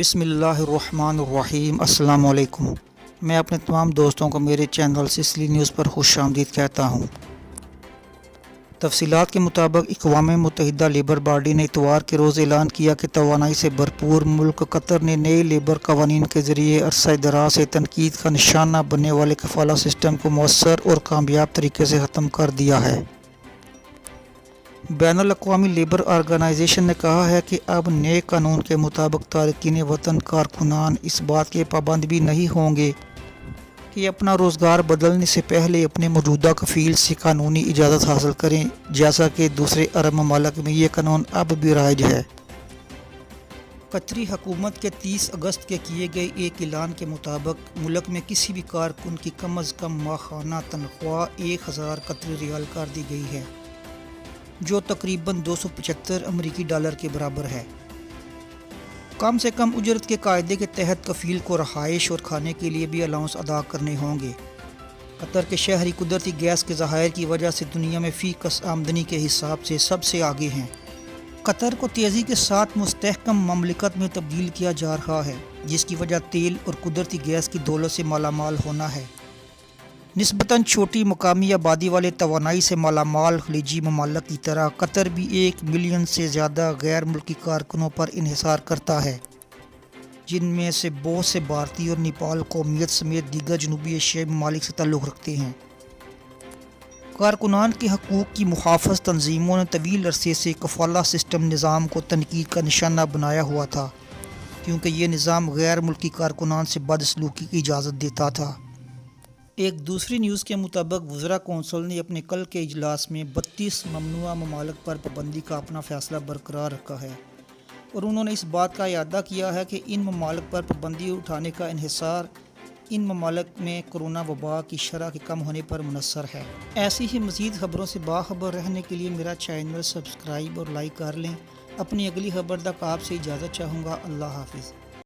بسم اللہ الرحمن الرحیم۔ السلام علیکم۔ میں اپنے تمام دوستوں کو میرے چینل سسلی نیوز پر خوش آمدید کہتا ہوں۔ تفصیلات کے مطابق اقوام متحدہ لیبر باڈی نے اتوار کے روز اعلان کیا کہ توانائی سے بھرپور ملک قطر نے نئے لیبر قوانین کے ذریعے عرصہ دراز سے تنقید کا نشانہ بننے والے کفالہ سسٹم کو مؤثر اور کامیاب طریقے سے ختم کر دیا ہے۔ بین الاقوامی لیبر آرگنائزیشن نے کہا ہے کہ اب نئے قانون کے مطابق تارکین وطن کارکنان اس بات کے پابند بھی نہیں ہوں گے کہ اپنا روزگار بدلنے سے پہلے اپنے موجودہ کفیل سے قانونی اجازت حاصل کریں، جیسا کہ دوسرے عرب ممالک میں یہ قانون اب بھی رائج ہے۔ قطری حکومت کے 30 اگست کے کیے گئے ایک اعلان کے مطابق ملک میں کسی بھی کارکن کی کم از کم ماہانہ تنخواہ 1000 قطری ریال کر دی گئی ہے، جو تقریباً 275 امریکی ڈالر کے برابر ہے۔ کم سے کم اجرت کے قاعدے کے تحت کفیل کو رہائش اور کھانے کے لیے بھی الاؤنس ادا کرنے ہوں گے۔ قطر کے شہری قدرتی گیس کے ذخائر کی وجہ سے دنیا میں فی کس آمدنی کے حساب سے سب سے آگے ہیں۔ قطر کو تیزی کے ساتھ مستحکم مملکت میں تبدیل کیا جا رہا ہے، جس کی وجہ تیل اور قدرتی گیس کی دولت سے مالا مال ہونا ہے۔ نسبتاً چھوٹی مقامی آبادی والے توانائی سے مالا مال خلیجی ممالک کی طرح قطر بھی 1 ملین سے زیادہ غیر ملکی کارکنوں پر انحصار کرتا ہے، جن میں سے بہت سے بھارتی اور نیپال قومیت سمیت دیگر جنوبی ایشیائی ممالک سے تعلق رکھتے ہیں۔ کارکنان کے حقوق کی محافظ تنظیموں نے طویل عرصے سے کفالہ سسٹم نظام کو تنقید کا نشانہ بنایا ہوا تھا، کیونکہ یہ نظام غیر ملکی کارکنان سے بدسلوکی کی اجازت دیتا تھا۔ ایک دوسری نیوز کے مطابق وزراء کونسل نے اپنے کل کے اجلاس میں 32 ممنوعہ ممالک پر پابندی کا اپنا فیصلہ برقرار رکھا ہے، اور انہوں نے اس بات کا اعادہ کیا ہے کہ ان ممالک پر پابندی اٹھانے کا انحصار ان ممالک میں کرونا وبا کی شرح کے کم ہونے پر منحصر ہے۔ ایسی ہی مزید خبروں سے باخبر رہنے کے لیے میرا چینل سبسکرائب اور لائک کر لیں۔ اپنی اگلی خبر تک آپ سے اجازت چاہوں گا۔ اللہ حافظ۔